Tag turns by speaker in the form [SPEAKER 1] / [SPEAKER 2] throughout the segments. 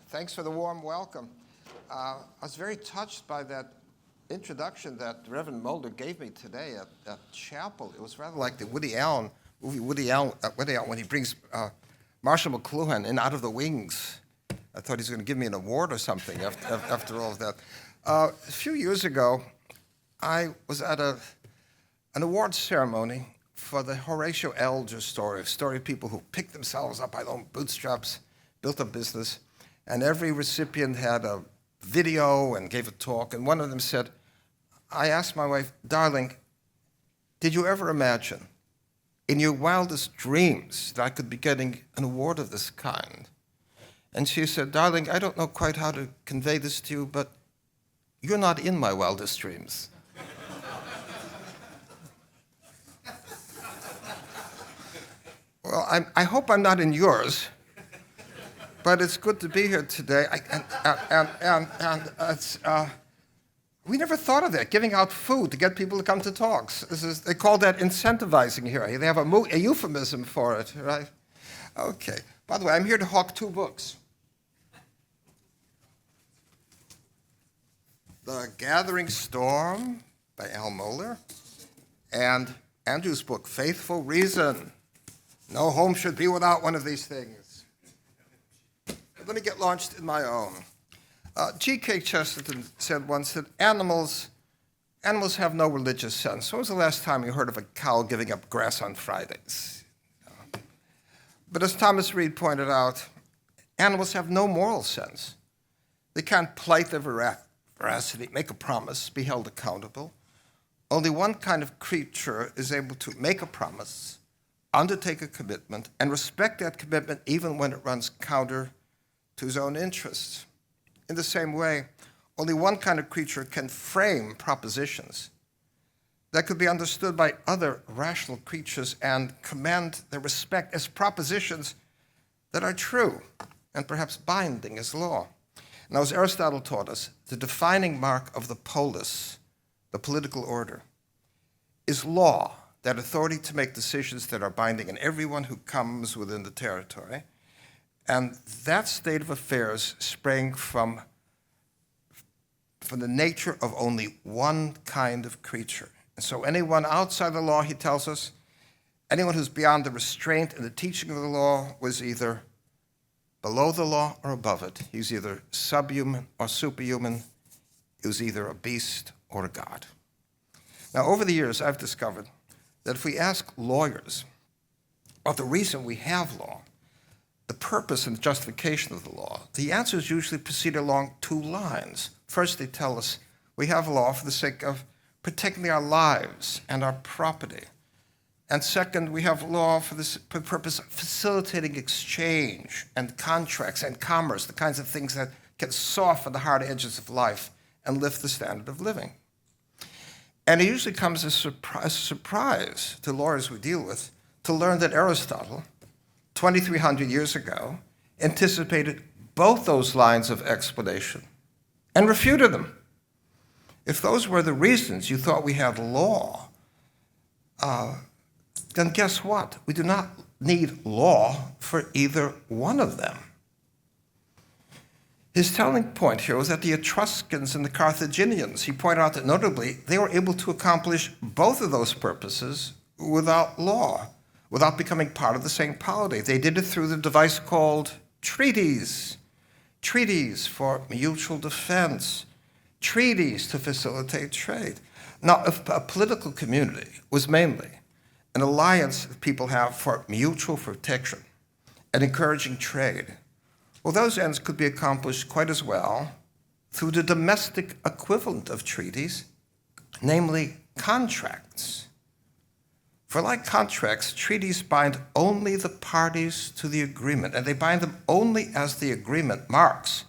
[SPEAKER 1] Thanks for the warm welcome. I was very touched by that introduction that Reverend Mulder gave me today at chapel. It was rather like the Woody Allen movie, Woody Allen when he brings Marshall McLuhan in Out of the Wings. I thought he was going to give me an award or something after all of that. A few years ago, I was at an awards ceremony for the Horatio Alger story, a story of people who picked themselves up by their own bootstraps, built a business, and every recipient had a video and gave a talk, and one of them said, I asked my wife, darling, did you ever imagine in your wildest dreams that I could be getting an award of this kind? And she said, darling, I don't know quite how to convey this to you, but you're not in my wildest dreams. Well, I hope I'm not in yours, but it's good to be here today. We never thought of that, giving out food to get people to come to talks. They call that incentivizing here. They have a euphemism for it, right? Okay. By the way, I'm here to hawk two books. The Gathering Storm by Al Mohler, and Andrew's book, Faithful Reason. No home should be without one of these things. Let me get launched in my own. G.K. Chesterton said once that animals have no religious sense. When was the last time you heard of a cow giving up grass on Fridays? But as Thomas Reed pointed out, animals have no moral sense. They can't plight their veracity, make a promise, be held accountable. Only one kind of creature is able to make a promise, undertake a commitment, and respect that commitment even when it runs counter to his own interests. In the same way, only one kind of creature can frame propositions that could be understood by other rational creatures and command their respect as propositions that are true and perhaps binding as law. Now, as Aristotle taught us, the defining mark of the polis, the political order, is law, that authority to make decisions that are binding on everyone who comes within the territory. And that state of affairs sprang from the nature of only one kind of creature. And so anyone outside the law, he tells us, anyone who's beyond the restraint and the teaching of the law was either below the law or above it. He was either subhuman or superhuman. He was either a beast or a god. Now, over the years, I've discovered that if we ask lawyers about the reason we have law, the purpose and justification of the law, the answers usually proceed along two lines. First, they tell us we have law for the sake of protecting our lives and our property. And second, we have law for the purpose of facilitating exchange and contracts and commerce, the kinds of things that can soften the hard edges of life and lift the standard of living. And it usually comes as a surprise to lawyers we deal with to learn that Aristotle, 2,300 years ago, anticipated both those lines of explanation and refuted them. If those were the reasons you thought we had law, then guess what? We do not need law for either one of them. His telling point here was that the Etruscans and the Carthaginians, he pointed out that notably, they were able to accomplish both of those purposes without law, without becoming part of the same polity. They did it through the device called treaties. Treaties for mutual defense. Treaties to facilitate trade. Now, if a political community was mainly an alliance that people have for mutual protection and encouraging trade, well, those ends could be accomplished quite as well through the domestic equivalent of treaties, namely contracts. For like contracts, treaties bind only the parties to the agreement, and they bind them only as the agreement marks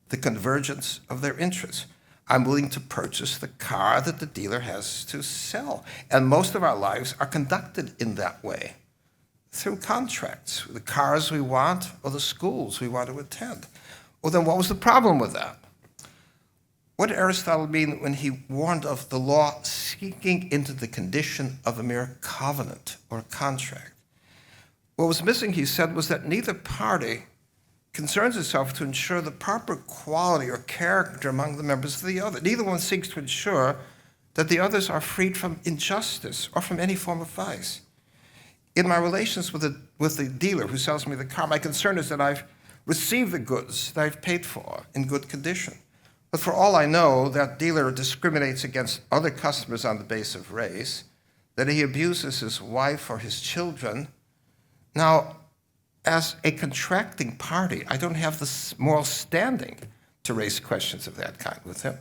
[SPEAKER 1] the convergence of their interests. I'm willing to purchase the car that the dealer has to sell. And most of our lives are conducted in that way, through contracts, the cars we want or the schools we want to attend. Well, then what was the problem with that? What did Aristotle mean when he warned of the law seeking into the condition of a mere covenant or contract? What was missing, he said, was that neither party concerns itself to ensure the proper quality or character among the members of the other. Neither one seeks to ensure that the others are freed from injustice or from any form of vice. In my relations with the dealer who sells me the car, my concern is that I've received the goods that I've paid for in good condition. But for all I know, that dealer discriminates against other customers on the basis of race, that he abuses his wife or his children. Now, as a contracting party, I don't have the moral standing to raise questions of that kind with him.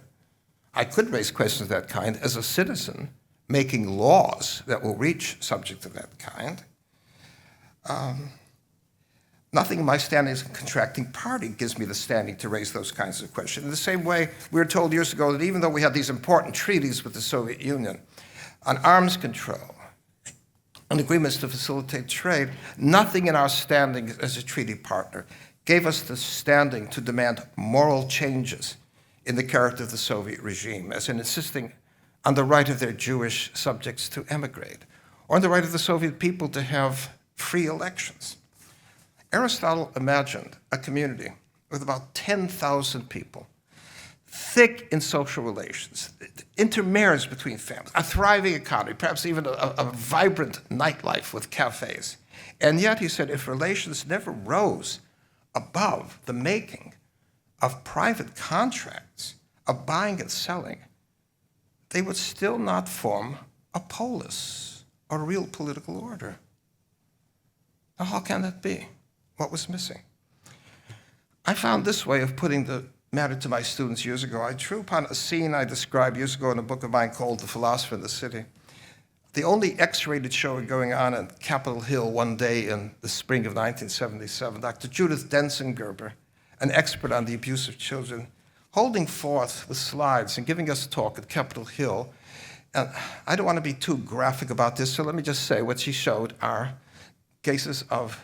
[SPEAKER 1] I could raise questions of that kind as a citizen making laws that will reach subjects of that kind. Nothing in my standing as a contracting party gives me the standing to raise those kinds of questions. In the same way, we were told years ago that even though we had these important treaties with the Soviet Union on arms control and agreements to facilitate trade, nothing in our standing as a treaty partner gave us the standing to demand moral changes in the character of the Soviet regime, as in insisting on the right of their Jewish subjects to emigrate, or on the right of the Soviet people to have free elections. Aristotle imagined a community with about 10,000 people, thick in social relations, intermarriage between families, a thriving economy, perhaps even a vibrant nightlife with cafes. And yet, he said, if relations never rose above the making of private contracts, of buying and selling, they would still not form a polis, or a real political order. Now, how can that be? What was missing? I found this way of putting the matter to my students years ago. I drew upon a scene I described years ago in a book of mine called The Philosopher in the City. The only X-rated show going on at Capitol Hill one day in the spring of 1977, Dr. Judith Denson-Gerber, an expert on the abuse of children, holding forth with slides and giving us a talk at Capitol Hill. And I don't want to be too graphic about this, so let me just say what she showed are cases of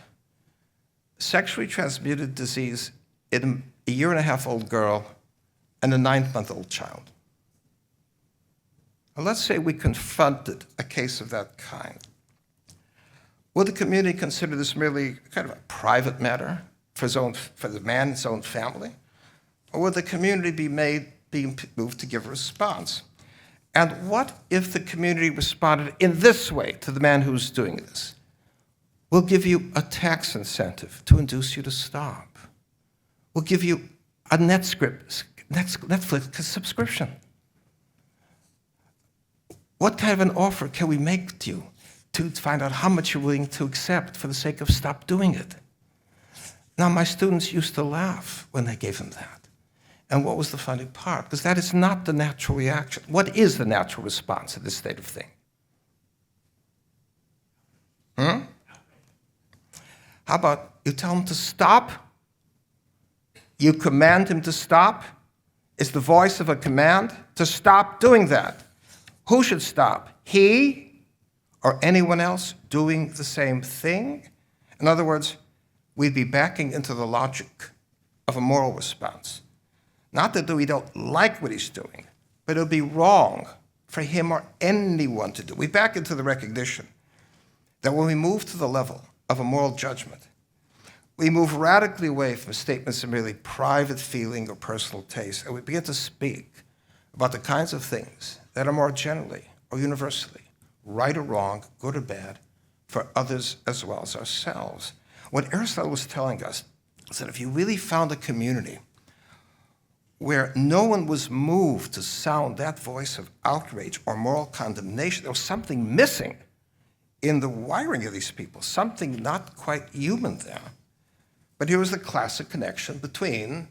[SPEAKER 1] sexually transmitted disease in a 1.5-year-old girl and a 9-month-old child. Now, let's say we confronted a case of that kind. Would the community consider this merely kind of a private matter for the man and his own family? Or would the community be moved to give a response? And what if the community responded in this way to the man who's doing this? We'll give you a tax incentive to induce you to stop. We'll give you a Netflix subscription. What kind of an offer can we make to you to find out how much you're willing to accept for the sake of stop doing it? Now, my students used to laugh when they gave them that. And what was the funny part? Because that is not the natural reaction. What is the natural response to this state of thing? How about you tell him to stop? You command him to stop? Is the voice of a command to stop doing that? Who should stop? He or anyone else doing the same thing? In other words, we'd be backing into the logic of a moral response. Not that we don't like what he's doing, but it would be wrong for him or anyone to do. We back into the recognition that when we move to the level of a moral judgment, we move radically away from statements of merely private feeling or personal taste, and we begin to speak about the kinds of things that are more generally or universally right or wrong, good or bad, for others as well as ourselves. What Aristotle was telling us is that if you really found a community where no one was moved to sound that voice of outrage or moral condemnation, there was something missing in the wiring of these people, something not quite human there. But here was the classic connection between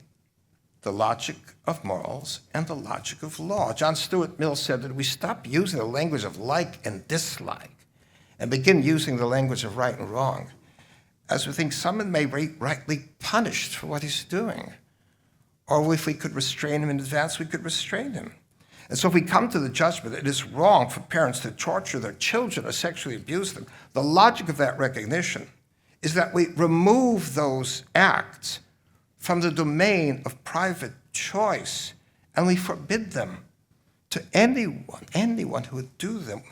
[SPEAKER 1] the logic of morals and the logic of law. John Stuart Mill said that we stop using the language of like and dislike and begin using the language of right and wrong, as we think someone may be rightly punished for what he's doing. Or if we could restrain him in advance, we could restrain him. And so if we come to the judgment that it is wrong for parents to torture their children or sexually abuse them, the logic of that recognition is that we remove those acts from the domain of private choice, and we forbid them to anyone who would do them.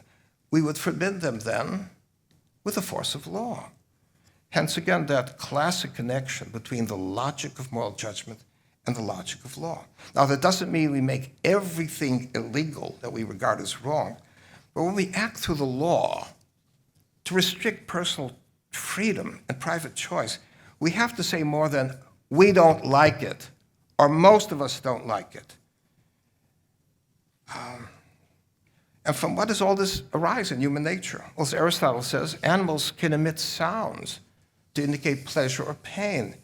[SPEAKER 1] We would forbid them then with the force of law. Hence, again, that classic connection between the logic of moral judgment and the logic of law. Now, that doesn't mean we make everything illegal that we regard as wrong, but when we act through the law to restrict personal freedom and private choice, we have to say more than, we don't like it, or most of us don't like it. And from what does all this arise in human nature? Well, as Aristotle says, animals can emit sounds to indicate pleasure or pain,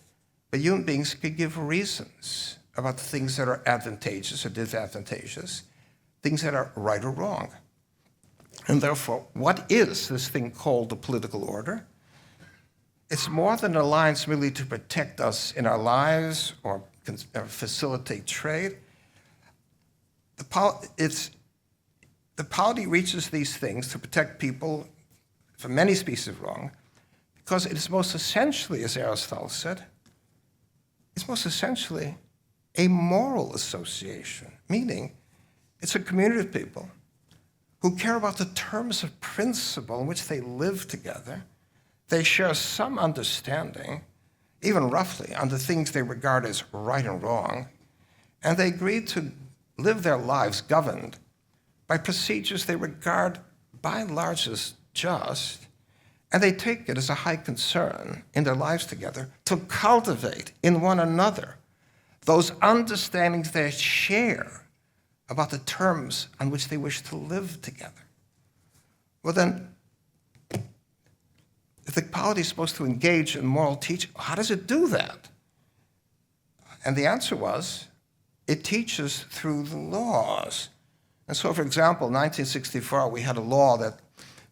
[SPEAKER 1] but human beings can give reasons about the things that are advantageous or disadvantageous, things that are right or wrong. And therefore, what is this thing called the political order? It's more than an alliance merely to protect us in our lives or facilitate trade. The polity reaches these things to protect people from many species of wrong, because it is most essentially, as Aristotle said, it's most essentially a moral association, meaning it's a community of people who care about the terms of principle in which they live together. They share some understanding, even roughly, on the things they regard as right and wrong, and they agree to live their lives governed by procedures they regard by and large as just, and they take it as a high concern in their lives together to cultivate in one another those understandings they share about the terms on which they wish to live together. Well then, if the polity is supposed to engage in moral teaching, how does it do that? And the answer was, it teaches through the laws. And so, for example, in 1964, we had a law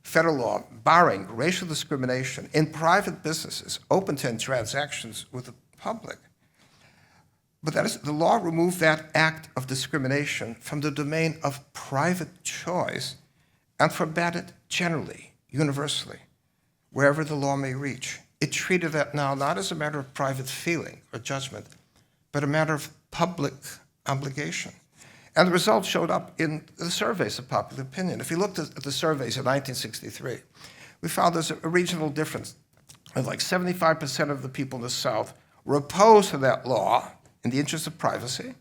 [SPEAKER 1] federal law, barring racial discrimination in private businesses, open to transactions with the public. But that is, the law removed that act of discrimination from the domain of private choice and forbade it generally, universally, wherever the law may reach. It treated that now not as a matter of private feeling or judgment, but a matter of public obligation. And the results showed up in the surveys of popular opinion. If you looked at the surveys in 1963, we found there's a regional difference. Like 75% of the people in the South were opposed to that law in the interest of privacy.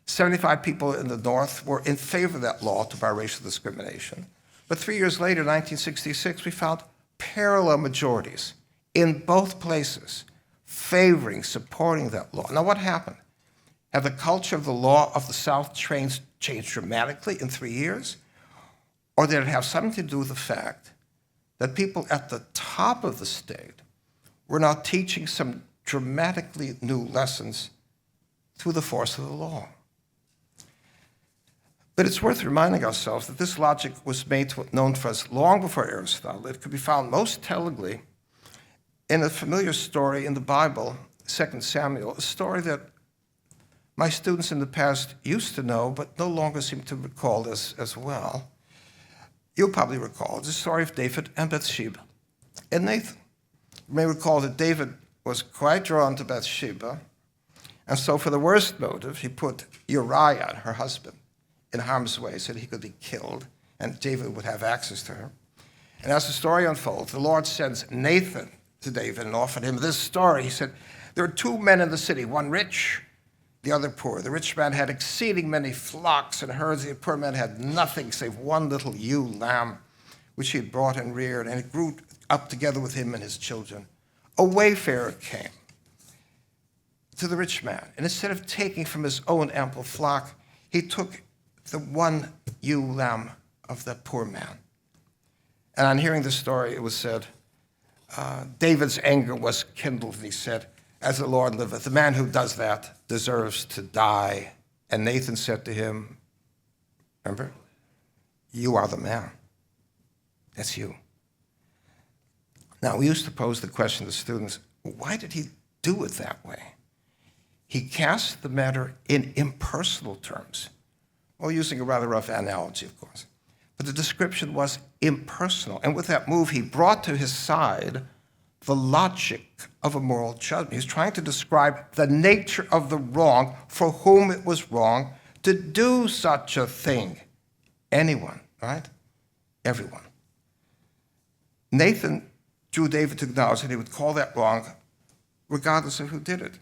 [SPEAKER 1] 75 people in the North were in favor of that law to bar racial discrimination. But 3 years later, 1966, we found parallel majorities in both places favoring, supporting that law. Now, what happened? Have the culture of the law of the South changed dramatically in 3 years? Or did it have something to do with the fact that people at the top of the state were now teaching some dramatically new lessons through the force of the law? But it's worth reminding ourselves that this logic was made known for us long before Aristotle. It could be found most tellingly in a familiar story in the Bible, 2 Samuel, a story that my students in the past used to know, but no longer seem to recall this as well. You'll probably recall it's the story of David and Bathsheba and Nathan. You may recall that David was quite drawn to Bathsheba, and so for the worst motive, he put Uriah, her husband, in harm's way so that he could be killed, and David would have access to her. And as the story unfolds, the Lord sends Nathan to David and offered him this story. He said, there are two men in the city, one rich, the other poor. The rich man had exceeding many flocks and herds. The poor man had nothing save one little ewe lamb, which he had brought and reared, and it grew up together with him and his children. A wayfarer came to the rich man, and instead of taking from his own ample flock, he took the one ewe lamb of the poor man. And on hearing the story, it was said, David's anger was kindled, and he said, as the Lord liveth, the man who does that deserves to die. And Nathan said to him, remember, you are the man. That's you. Now, we used to pose the question to students, why did he do it that way? He cast the matter in impersonal terms, well, using a rather rough analogy, of course. But the description was impersonal. And with that move, he brought to his side the logic of a moral judgment. He's trying to describe the nature of the wrong for whom it was wrong to do such a thing. Anyone, right? Everyone. Nathan drew David to acknowledge that he would call that wrong regardless of who did it.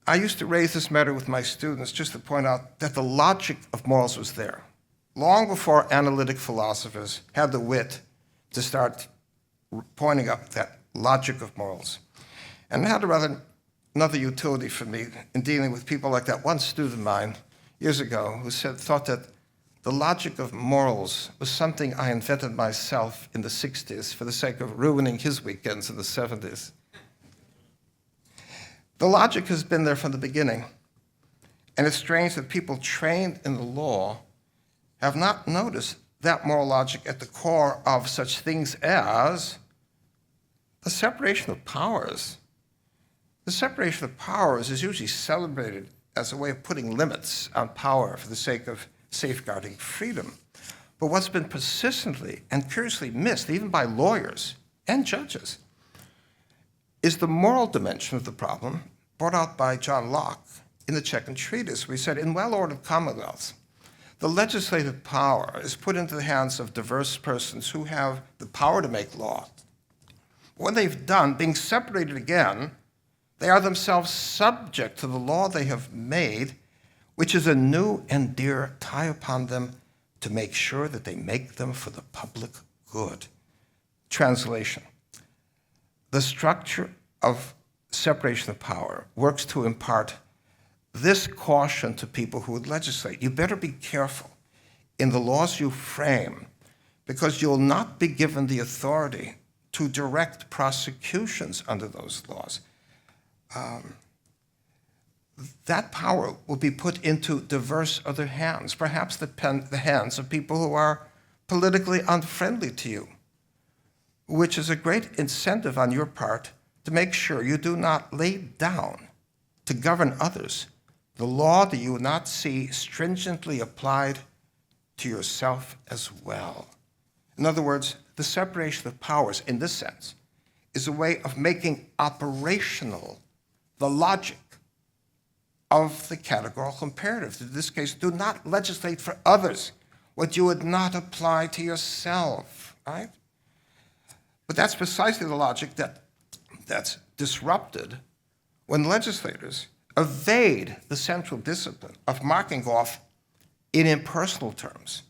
[SPEAKER 1] I used to raise this matter with my students just to point out that the logic of morals was there, long before analytic philosophers had the wit to start pointing up that logic of morals. And it had another utility for me in dealing with people like that one student of mine years ago who thought that the logic of morals was something I invented myself in the 60s for the sake of ruining his weekends in the 70s. The logic has been there from the beginning, and it's strange that people trained in the law have not noticed that moral logic at the core of such things as the separation of powers. The separation of powers is usually celebrated as a way of putting limits on power for the sake of safeguarding freedom. But what's been persistently and curiously missed, even by lawyers and judges, is the moral dimension of the problem brought out by John Locke in the Check and Treatise, where he said, in well-ordered commonwealths, the legislative power is put into the hands of diverse persons who have the power to make law. When they've done, being separated again, they are themselves subject to the law they have made, which is a new and dear tie upon them to make sure that they make them for the public good. Translation. The structure of separation of power works to impart this caution to people who would legislate. You better be careful in the laws you frame, because you'll not be given the authority to direct prosecutions under those laws. That power will be put into diverse other hands, perhaps the hands of people who are politically unfriendly to you, which is a great incentive on your part to make sure you do not lay down to govern others the law that you will not see stringently applied to yourself as well. In other words, the separation of powers, in this sense, is a way of making operational the logic of the categorical imperative. In this case, do not legislate for others what you would not apply to yourself, right? But that's precisely the logic that's disrupted when legislators evade the central discipline of marking off in impersonal terms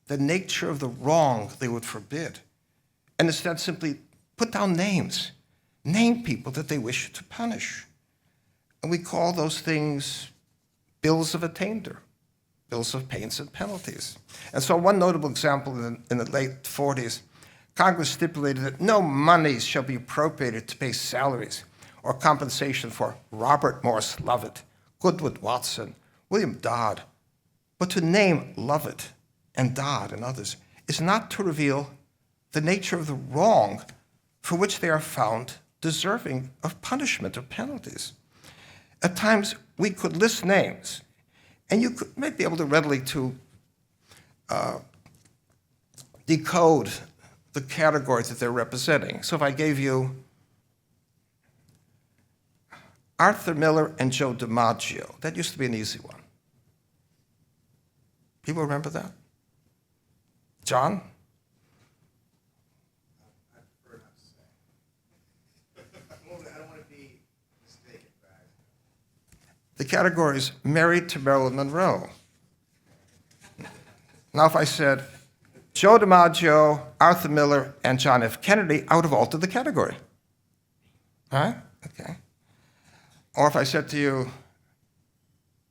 [SPEAKER 1] the nature of the wrong they would forbid, and instead simply put down names, name people that they wish to punish. And we call those things bills of attainder, bills of pains and penalties. And so one notable example in the late 40s, Congress stipulated that no monies shall be appropriated to pay salaries or compensation for Robert Morse Lovett, Goodwood Watson, William Dodd. But to name Lovett and Dodd and others is not to reveal the nature of the wrong for which they are found deserving of punishment or penalties. At times, we could list names, and you might be able to readily decode the categories that they're representing. So if I gave you Arthur Miller and Joe DiMaggio, that used to be an easy one. People remember that? John?
[SPEAKER 2] I prefer not to say. I don't want to be mistaken.
[SPEAKER 1] The category is married to Marilyn Monroe. Now, if I said Joe DiMaggio, Arthur Miller, and John F. Kennedy, I would have altered the category. All right? Okay. Or if I said to you,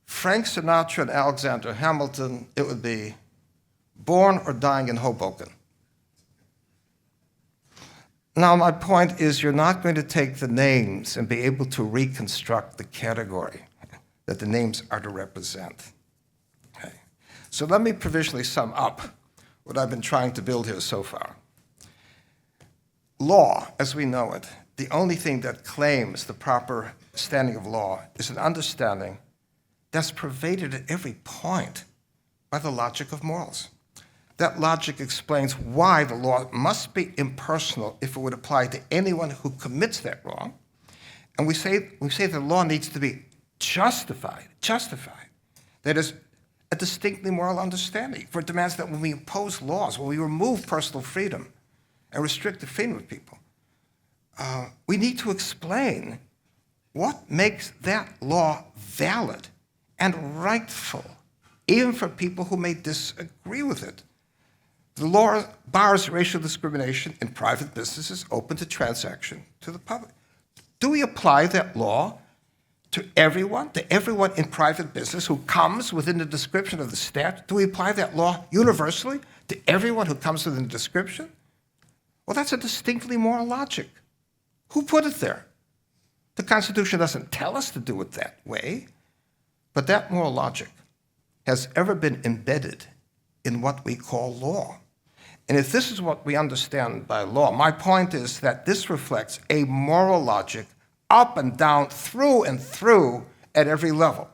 [SPEAKER 1] Frank Sinatra and Alexander Hamilton, it would be born or dying in Hoboken. Now, my point is you're not going to take the names and be able to reconstruct the category that the names are to represent. Okay. So let me provisionally sum up what I've been trying to build here so far. Law, as we know it, the only thing that claims the proper standing of law is an understanding that's pervaded at every point by the logic of morals. That logic explains why the law must be impersonal if it would apply to anyone who commits that wrong. And we say the law needs to be justified. That is a distinctly moral understanding, for it demands that when we impose laws, when we remove personal freedom and restrict the freedom of people, we need to explain what makes that law valid and rightful, even for people who may disagree with it. The law bars racial discrimination in private businesses open to transaction to the public. Do we apply that law to everyone in private business who comes within the description of the statute? Do we apply that law universally to everyone who comes within the description? Well, that's a distinctly moral logic. Who put it there? The Constitution doesn't tell us to do it that way, but that moral logic has ever been embedded in what we call law. And if this is what we understand by law, my point is that this reflects a moral logic up and down, through and through, at every level.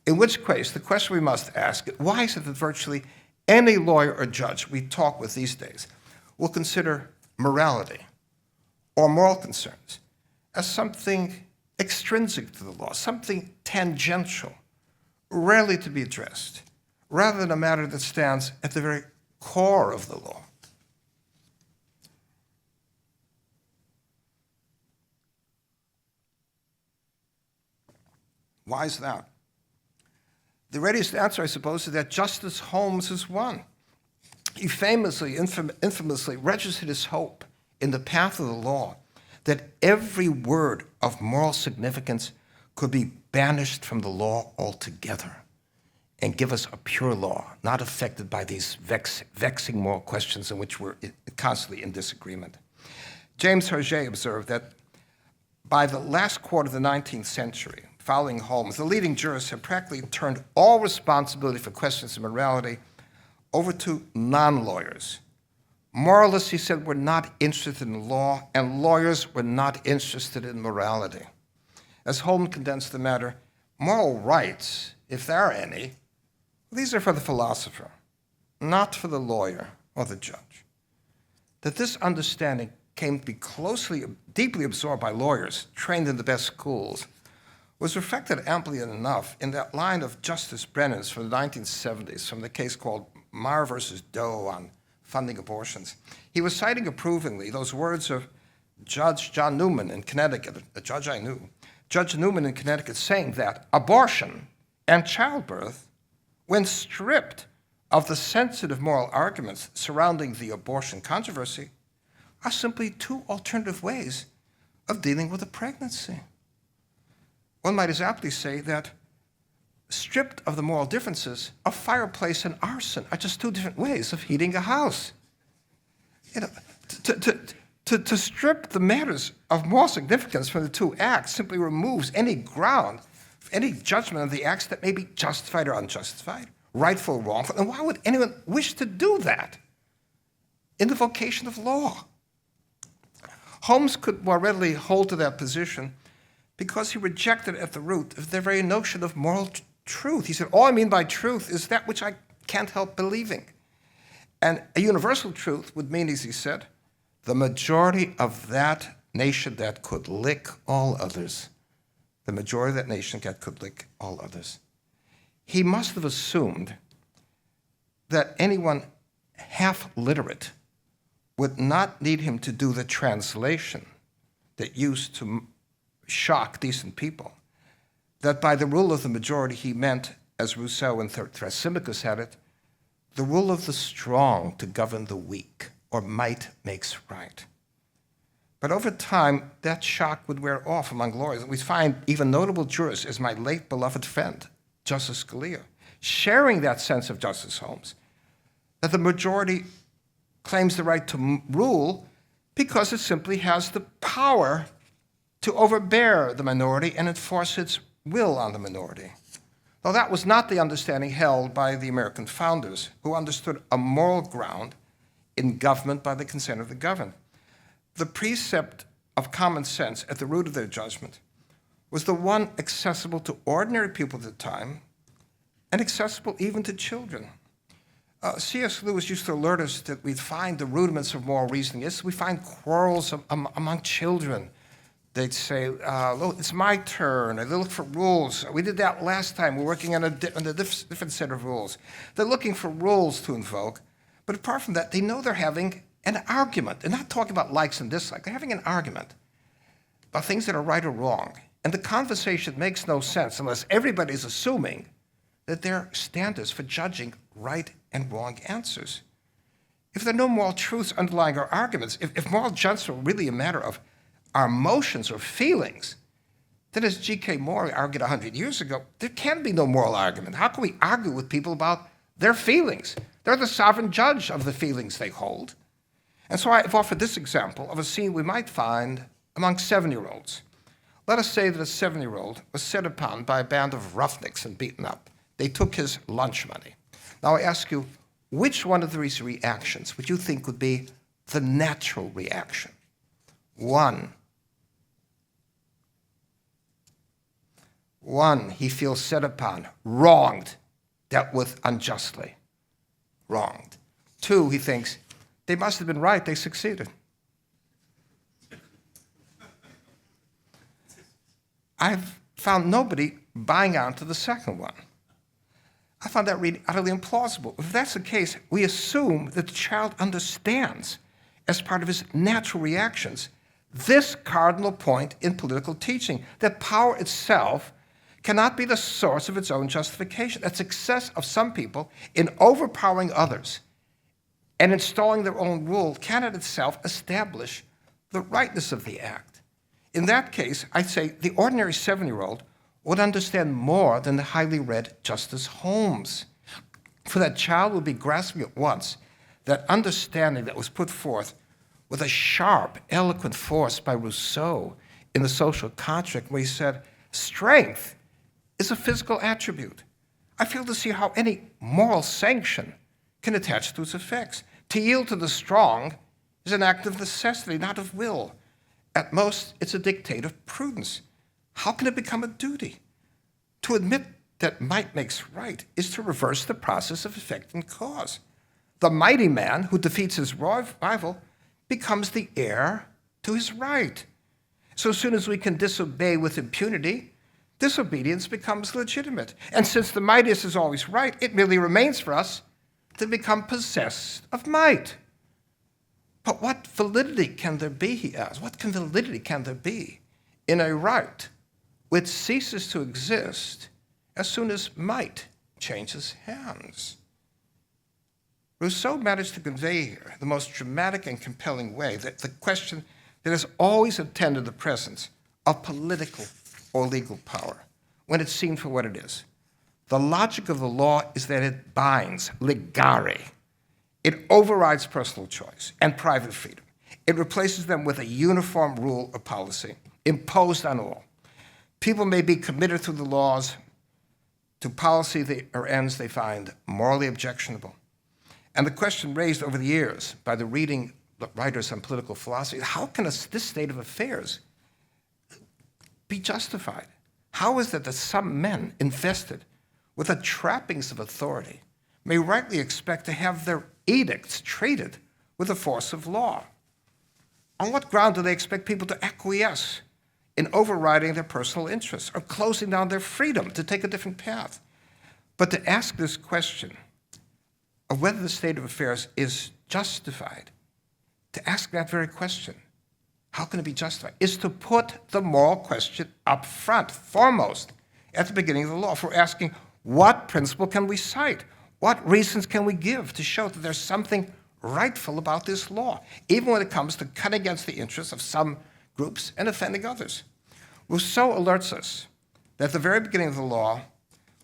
[SPEAKER 1] In which case, the question we must ask is, why is it that virtually any lawyer or judge we talk with these days will consider morality or moral concerns as something extrinsic to the law, something tangential, rarely to be addressed, rather than a matter that stands at the very core of the law? Why is that? The readiest answer, I suppose, is that Justice Holmes is one. He famously, infamously registered his hope in the path of the law that every word of moral significance could be banished from the law altogether and give us a pure law, not affected by these vexing moral questions in which we're constantly in disagreement. James Hergé observed that by the last quarter of the 19th century, following Holmes, the leading jurists had practically turned all responsibility for questions of morality over to non-lawyers. Moralists, he said, were not interested in law, and lawyers were not interested in morality. As Holmes condensed the matter, moral rights, if there are any, these are for the philosopher, not for the lawyer or the judge. That this understanding came to be deeply absorbed by lawyers trained in the best schools was reflected amply enough in that line of Justice Brennan's from the 1970s, from the case called Marr versus Doe on funding abortions. He was citing approvingly those words of Judge John Newman in Connecticut, a judge I knew, Judge Newman in Connecticut, saying that abortion and childbirth, when stripped of the sensitive moral arguments surrounding the abortion controversy, are simply two alternative ways of dealing with a pregnancy. One might as aptly say that, stripped of the moral differences, a fireplace and arson are just two different ways of heating a house. You know, to strip the matters of moral significance from the two acts simply removes any ground, any judgment of the acts that may be justified or unjustified, rightful or wrongful. And why would anyone wish to do that in the vocation of law? Holmes could more readily hold to that position because he rejected at the root of the very notion of moral truth. He said, all I mean by truth is that which I can't help believing. And a universal truth would mean, as he said, the majority of that nation that could lick all others. The majority of that nation that could lick all others. He must have assumed that anyone half literate would not need him to do the translation that used to shock decent people, that by the rule of the majority he meant, as Rousseau and Thrasymachus had it, the rule of the strong to govern the weak, or might makes right. But over time, that shock would wear off among lawyers. We find even notable jurists, as my late beloved friend, Justice Scalia, sharing that sense of Justice Holmes, that the majority claims the right to rule because it simply has the power to overbear the minority and enforce its will on the minority. Though that was not the understanding held by the American founders, who understood a moral ground in government by the consent of the governed. The precept of common sense at the root of their judgment was the one accessible to ordinary people at the time and accessible even to children. C.S. Lewis used to alert us that we'd find the rudiments of moral reasoning. Yes, we find quarrels among children. They'd say, look, it's my turn. They look for rules. We did that last time. We're working on a different set of rules. They're looking for rules to invoke. But apart from that, they know they're having an argument. They're not talking about likes and dislikes. They're having an argument. about things that are right or wrong. And the conversation makes no sense unless everybody's assuming that there are standards for judging right and wrong answers. If there are no moral truths underlying our arguments, if moral judgment were really a matter of our emotions or feelings, then as G.K. Moore argued 100 years ago, there can be no moral argument. How can we argue with people about their feelings? They're the sovereign judge of the feelings they hold. And so I've offered this example of a scene we might find among 7-year-olds. Let us say that a 7-year-old was set upon by a band of roughnecks and beaten up. They took his lunch money. Now I ask you, which one of these reactions would you think would be the natural reaction? 1, he feels set upon, wronged, dealt with unjustly, wronged. 2, he thinks, they must have been right, they succeeded. I've found nobody buying on to the second one. I found that really utterly implausible. If that's the case, we assume that the child understands, as part of his natural reactions, this cardinal point in political teaching, that power itself cannot be the source of its own justification. That success of some people in overpowering others and installing their own rule cannot itself establish the rightness of the act. In that case, I'd say the ordinary 7-year-old would understand more than the highly read Justice Holmes. For that child would be grasping at once that understanding that was put forth with a sharp, eloquent force by Rousseau in The Social Contract, where he said, strength is a physical attribute. I fail to see how any moral sanction can attach to its effects. To yield to the strong is an act of necessity, not of will. At most, it's a dictate of prudence. How can it become a duty? To admit that might makes right is to reverse the process of effect and cause. The mighty man who defeats his rival becomes the heir to his right. So soon as we can disobey with impunity, disobedience becomes legitimate. And since the mightiest is always right, it merely remains for us to become possessed of might. But what validity can there be, he asks, what validity can there be in a right which ceases to exist as soon as might changes hands? Rousseau managed to convey here the most dramatic and compelling way that the question that has always attended the presence of political or legal power when it's seen for what it is. The logic of the law is that it binds, ligare. It overrides personal choice and private freedom. It replaces them with a uniform rule of policy imposed on all. People may be committed through the laws to policy or ends they find morally objectionable. And the question raised over the years by the reading writers on political philosophy, how can this state of affairs be justified? How is it that some men invested with the trappings of authority may rightly expect to have their edicts treated with the force of law? On what ground do they expect people to acquiesce in overriding their personal interests or closing down their freedom to take a different path? But to ask this question of whether the state of affairs is justified, to ask that very question, how can it be justified, is to put the moral question up front, foremost, at the beginning of the law. If we're asking, what principle can we cite? What reasons can we give to show that there's something rightful about this law, even when it comes to cutting against the interests of some groups and offending others? Rousseau alerts us that at the very beginning of the law,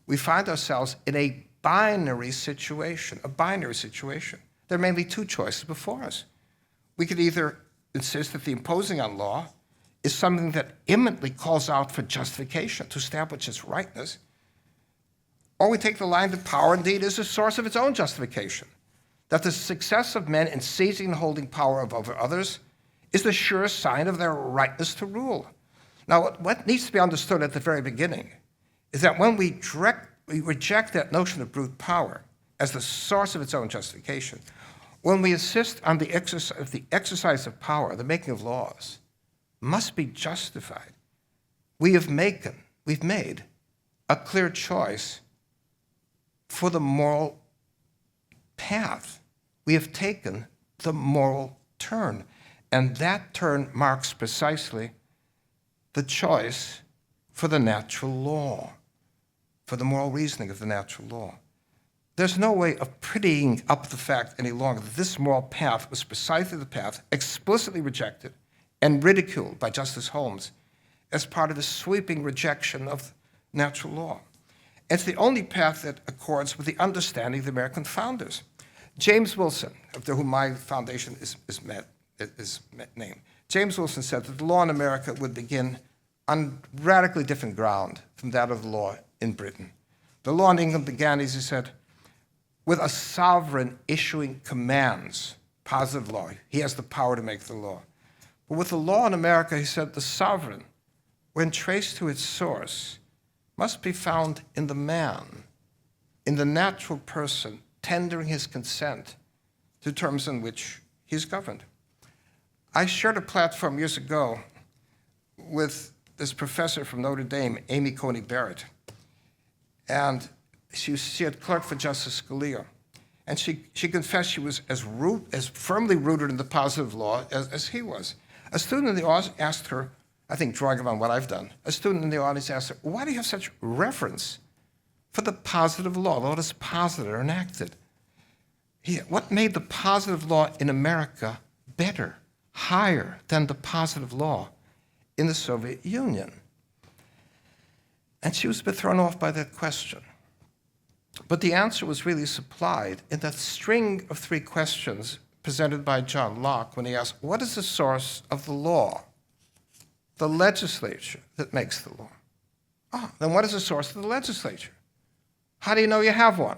[SPEAKER 1] we find ourselves in a binary situation. There are mainly two choices before us. We could either insist that the imposing on law is something that imminently calls out for justification to establish its rightness, or we take the line that power indeed is the source of its own justification, that the success of men in seizing and holding power over others is the surest sign of their rightness to rule. Now, what needs to be understood at the very beginning is that when we reject that notion of brute power as the source of its own justification, when we insist on the exercise of power, the making of laws, must be justified, we've made a clear choice for the moral path. We have taken the moral turn, and that turn marks precisely the choice for the natural law, for the moral reasoning of the natural law. There's no way of prettying up the fact any longer that this moral path was precisely the path explicitly rejected and ridiculed by Justice Holmes as part of the sweeping rejection of natural law. It's the only path that accords with the understanding of the American founders. James Wilson, after whom my foundation is named, James Wilson said that the law in America would begin on radically different ground from that of the law in Britain. The law in England began, as he said, with a sovereign issuing commands, positive law. He has the power to make the law. But with the law in America, he said, the sovereign, when traced to its source, must be found in the man, in the natural person, tendering his consent to terms in which he's governed. I shared a platform years ago with this professor from Notre Dame, Amy Coney Barrett, and she had clerked for Justice Scalia, and she confessed she was as firmly rooted in the positive law as he was. A student in the audience asked her, I think drawing on what I've done, a student in the audience asked her, why do you have such reverence for the positive law that is posited or enacted? What made the positive law in America better, higher than the positive law in the Soviet Union? And she was a bit thrown off by that question. But the answer was really supplied in that string of three questions presented by John Locke when he asked, what is the source of the law? The legislature that makes the law. Then what is the source of the legislature? How do you know you have one?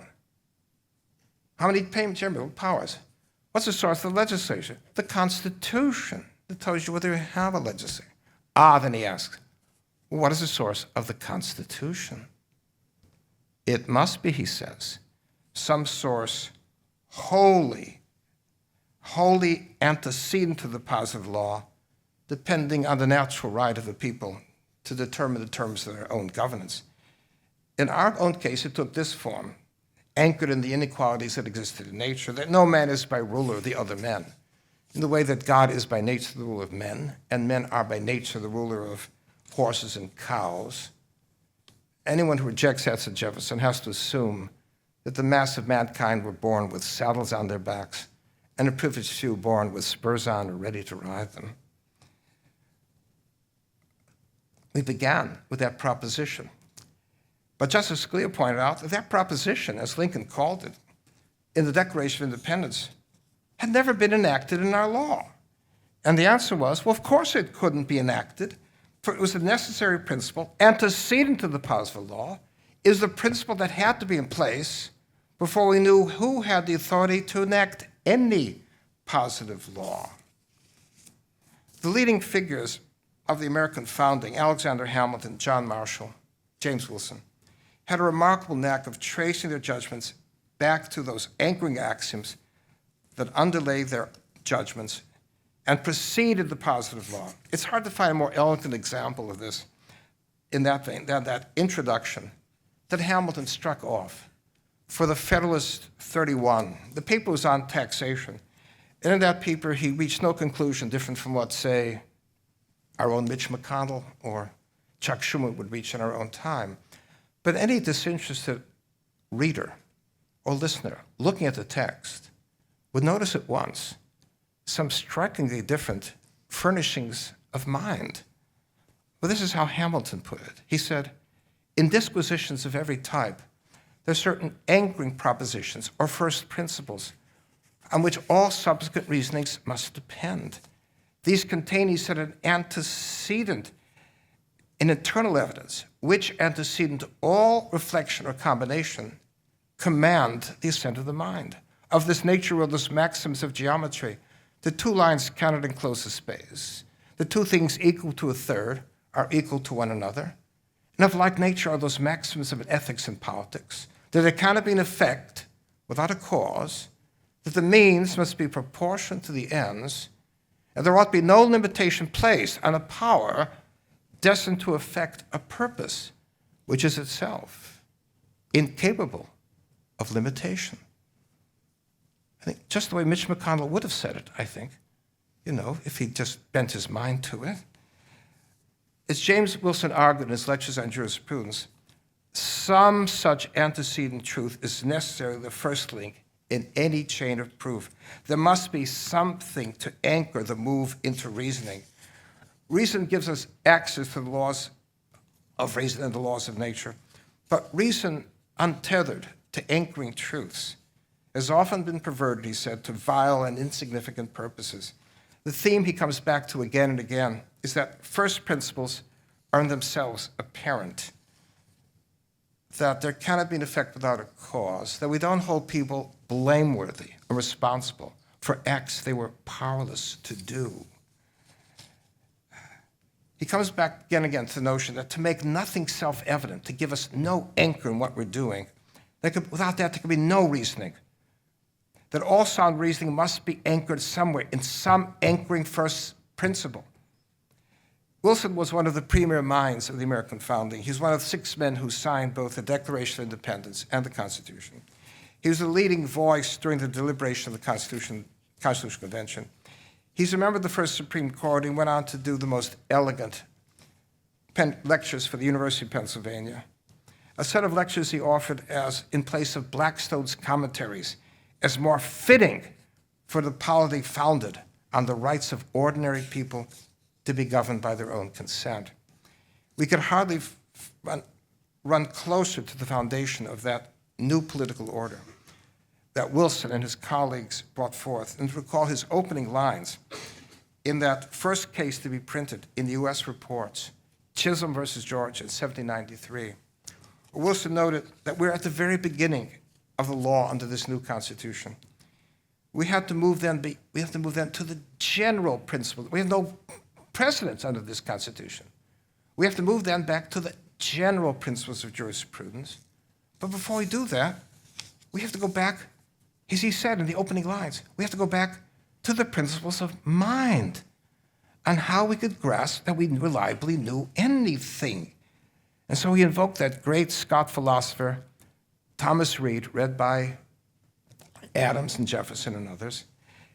[SPEAKER 1] How many general powers? What's the source of the legislature? The Constitution that tells you whether you have a legislature. Then he asks, what is the source of the Constitution? It must be, he says, some source wholly antecedent to the positive law, depending on the natural right of the people to determine the terms of their own governance. In our own case, it took this form, anchored in the inequalities that existed in nature, that no man is by ruler of the other men, in the way that God is by nature the ruler of men, and men are by nature the ruler of horses and cows. Anyone who rejects that, said Jefferson, has to assume that the mass of mankind were born with saddles on their backs and a privileged few born with spurs on or ready to ride them. We began with that proposition. But Justice Scalia pointed out that that proposition, as Lincoln called it, in the Declaration of Independence, had never been enacted in our law. And the answer was, well, of course it couldn't be enacted, for it was a necessary principle, antecedent to the positive law, is the principle that had to be in place before we knew who had the authority to enact any positive law. The leading figures of the American founding, Alexander Hamilton, John Marshall, James Wilson, had a remarkable knack of tracing their judgments back to those anchoring axioms that underlay their judgments and preceded the positive law. It's hard to find a more eloquent example of this in that vein than that introduction that Hamilton struck off for the Federalist 31. The paper was on taxation. And in that paper, he reached no conclusion different from what, say, our own Mitch McConnell or Chuck Schumer would reach in our own time. But any disinterested reader or listener looking at the text would notice at once some strikingly different furnishings of mind. Well, this is how Hamilton put it. He said, in disquisitions of every type, there are certain anchoring propositions or first principles on which all subsequent reasonings must depend. These contain, he said, an antecedent in internal evidence, which antecedent to all reflection or combination command the assent of the mind. Of this nature are those maxims of geometry. The two lines cannot enclose a space. The two things equal to a third are equal to one another. And of like nature are those maxims of ethics and politics, that there cannot be an effect without a cause, that the means must be proportioned to the ends, and there ought to be no limitation placed on a power destined to effect a purpose which is itself incapable of limitation. I think just the way Mitch McConnell would have said it, I think, if he'd just bent his mind to it. As James Wilson argued in his lectures on jurisprudence, some such antecedent truth is necessarily the first link in any chain of proof. There must be something to anchor the move into reasoning. Reason gives us access to the laws of reason and the laws of nature, but reason untethered to anchoring truths has often been perverted, he said, to vile and insignificant purposes. The theme he comes back to again and again is that first principles are in themselves apparent, that there cannot be an effect without a cause, that we don't hold people blameworthy or responsible for acts they were powerless to do. He comes back again and again to the notion that to make nothing self-evident, to give us no anchor in what we're doing, without that there could be no reasoning. That all sound reasoning must be anchored somewhere in some anchoring first principle. Wilson was one of the premier minds of the American founding. He was one of 6 men who signed both the Declaration of Independence and the Constitution. He was a leading voice during the deliberation of the Constitutional Convention. He's a member of the first Supreme Court and went on to do the most elegant lectures for the University of Pennsylvania. A set of lectures he offered as in place of Blackstone's commentaries, as more fitting for the polity founded on the rights of ordinary people to be governed by their own consent. We could hardly run closer to the foundation of that new political order that Wilson and his colleagues brought forth, and to recall his opening lines in that first case to be printed in the U.S. reports, Chisholm versus Georgia in 1793. Wilson noted that we're at the very beginning of the law under this new Constitution. We have to move then to the general principle. We have no precedents under this Constitution. We have to move then back to the general principles of jurisprudence. But before we do that, we have to go back, as he said in the opening lines, we have to go back to the principles of mind and how we could grasp that we reliably knew anything. And so he invoked that great Scott philosopher, Thomas Reed, read by Adams and Jefferson and others.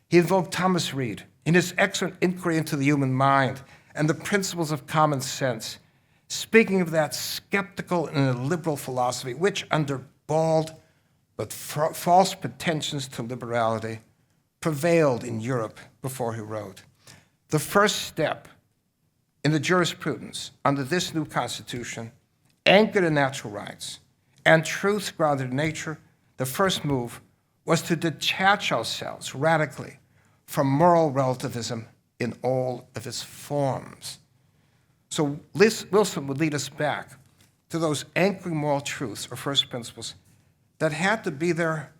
[SPEAKER 1] He invoked Thomas Reed in his excellent inquiry into the human mind and the principles of common sense, speaking of that skeptical and illiberal philosophy which, under bald but false pretensions to liberality, prevailed in Europe before he wrote. The first step in the jurisprudence under this new Constitution, anchored in natural rights and truths grounded in nature, the first move was to detach ourselves radically from moral relativism in all of its forms. So Wilson would lead us back to those anchoring moral truths or first principles that had to be there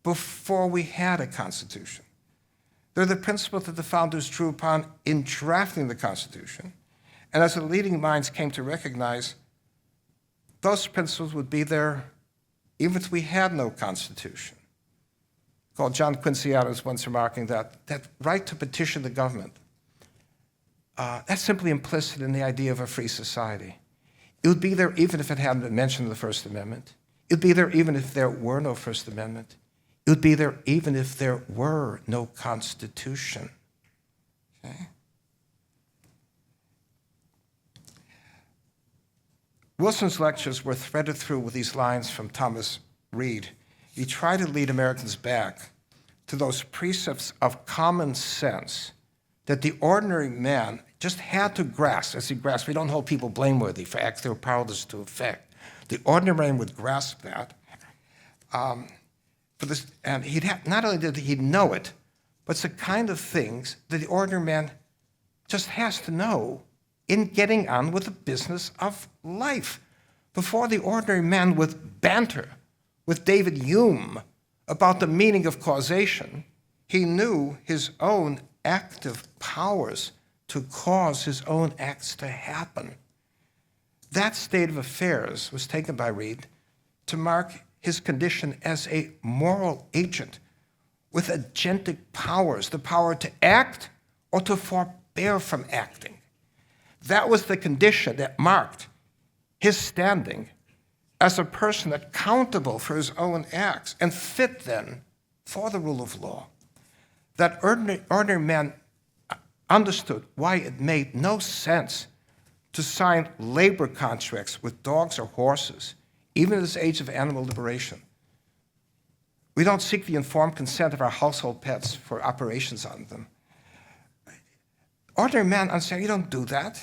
[SPEAKER 1] before we had a Constitution. They're the principles that the founders drew upon in drafting the Constitution, and as the leading minds came to recognize, those principles would be there even if we had no Constitution. Called John Quincy Adams once remarking that right to petition the government, that's simply implicit in the idea of a free society. It would be there even if it hadn't been mentioned in the First Amendment. It would be there even if there were no First Amendment. It would be there even if there were no Constitution. Okay? Wilson's lectures were threaded through with these lines from Thomas Reed. He tried to lead Americans back to those precepts of common sense that the ordinary man just had to grasp. As he grasped, we don't hold people blameworthy for acts they were powerless to effect. The ordinary man would grasp that. And not only did he know it, but it's the kind of things that the ordinary man just has to know in getting on with the business of life. Before the ordinary man would banter with David Hume about the meaning of causation, he knew his own active powers to cause his own acts to happen. That state of affairs was taken by Reed to mark his condition as a moral agent with agentic powers, the power to act or to forbear from acting. That was the condition that marked his standing as a person accountable for his own acts and fit then for the rule of law. That ordinary man understood why it made no sense to sign labor contracts with dogs or horses, even in this age of animal liberation. We don't seek the informed consent of our household pets for operations on them. Ordinary man understand you don't do that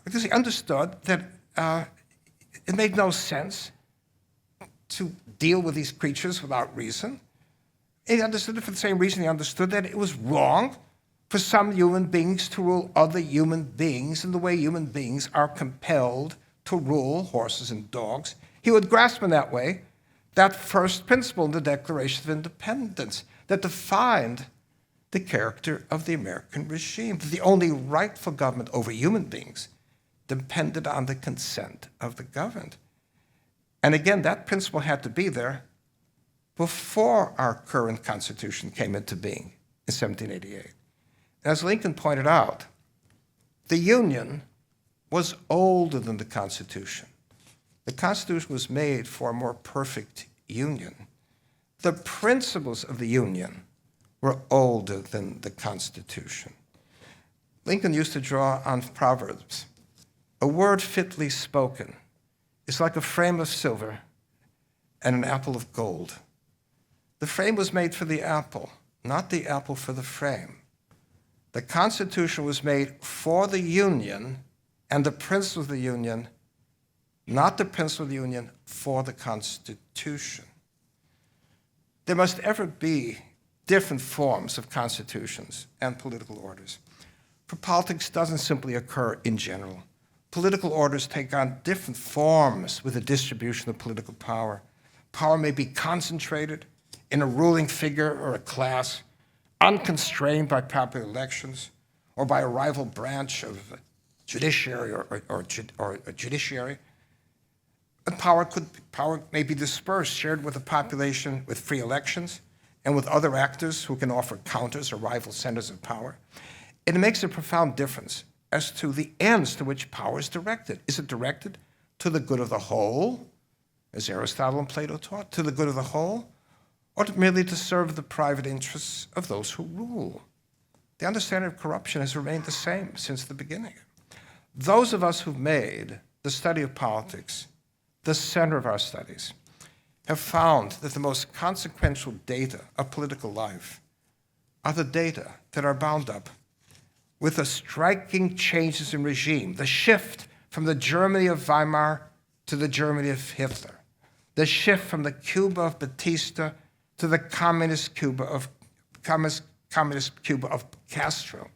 [SPEAKER 1] because he understood that it made no sense to deal with these creatures without reason. He understood it for the same reason he understood that it was wrong for some human beings to rule other human beings in the way human beings are compelled to rule horses and dogs. He would grasp in that way that first principle in the Declaration of Independence that defined the character of the American regime, that the only rightful government over human beings depended on the consent of the governed. And again, that principle had to be there before our current Constitution came into being in 1788. As Lincoln pointed out, the Union was older than the Constitution. The Constitution was made for a more perfect union. The principles of the Union were older than the Constitution. Lincoln used to draw on Proverbs. A word fitly spoken is like a frame of silver and an apple of gold. The frame was made for the apple, not the apple for the frame. The Constitution was made for the Union and the principles of the Union, not the principles of the Union for the Constitution. There must ever be different forms of constitutions and political orders. For politics doesn't simply occur in general. Political orders take on different forms with the distribution of political power. Power may be concentrated in a ruling figure or a class, unconstrained by popular elections or by a rival branch of judiciary or judiciary. And power may be dispersed, shared with the population with free elections and with other actors who can offer counters or rival centers of power. It makes a profound difference as to the ends to which power is directed. Is it directed to the good of the whole, as Aristotle and Plato taught, to the good of the whole, or merely to serve the private interests of those who rule? The understanding of corruption has remained the same since the beginning. Those of us who've made the study of politics the center of our studies have found that the most consequential data of political life are the data that are bound up with the striking changes in regime, the shift from the Germany of Weimar to the Germany of Hitler, the shift from the Cuba of Batista to the communist Cuba of Castro.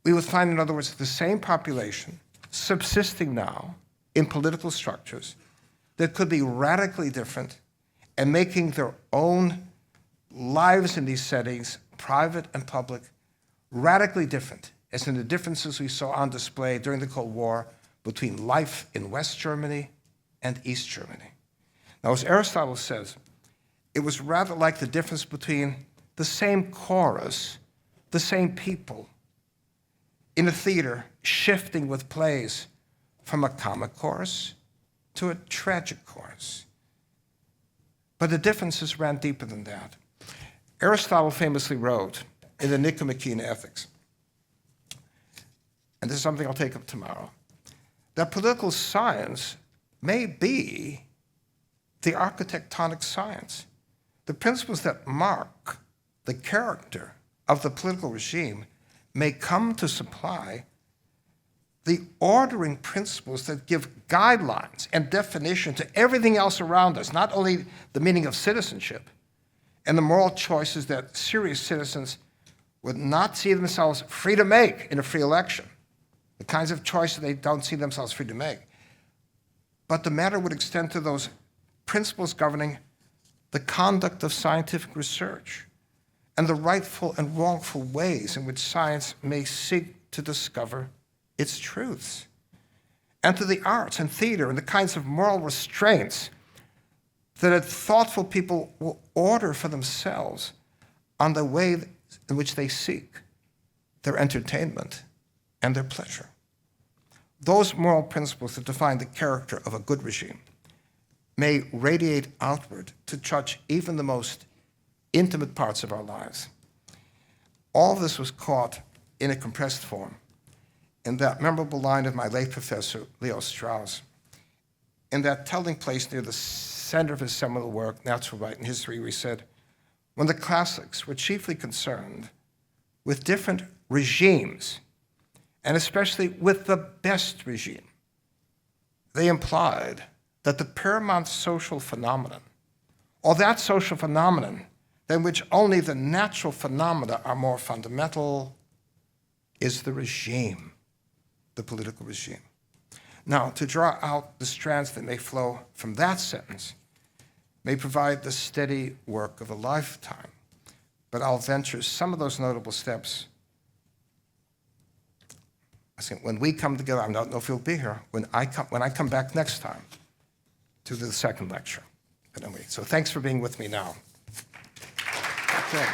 [SPEAKER 1] We would find, in other words, the same population subsisting now in political structures that could be radically different and making their own lives in these settings, private and public, radically different, as in the differences we saw on display during the Cold War between life in West Germany and East Germany. Now, as Aristotle says, it was rather like the difference between the same chorus, the same people, in a theater shifting with plays from a comic chorus to a tragic chorus. But the differences ran deeper than that. Aristotle famously wrote in the Nicomachean Ethics, and this is something I'll take up tomorrow, that political science may be the architectonic science. The principles that mark the character of the political regime may come to supply the ordering principles that give guidelines and definition to everything else around us, not only the meaning of citizenship and the moral choices that serious citizens would not see themselves free to make in a free election, the kinds of choices they don't see themselves free to make. But the matter would extend to those principles governing the conduct of scientific research and the rightful and wrongful ways in which science may seek to discover its truths, and to the arts and theater and the kinds of moral restraints that thoughtful people will order for themselves on the way in which they seek their entertainment and their pleasure. Those moral principles that define the character of a good regime may radiate outward to touch even the most intimate parts of our lives. All this was caught in a compressed form in that memorable line of my late professor, Leo Strauss, in that telling place near the center of his seminal work, Natural Right and History, where he said, when the classics were chiefly concerned with different regimes, and especially with the best regime, they implied that the paramount social phenomenon, or that social phenomenon than which only the natural phenomena are more fundamental, is the regime, the political regime. Now, to draw out the strands that may flow from that sentence may provide the steady work of a lifetime, but I'll venture some of those notable steps. I think when we come together, I don't know if you'll be here, when I come back next time to the second lecture. But anyway, so thanks for being with me now. Okay.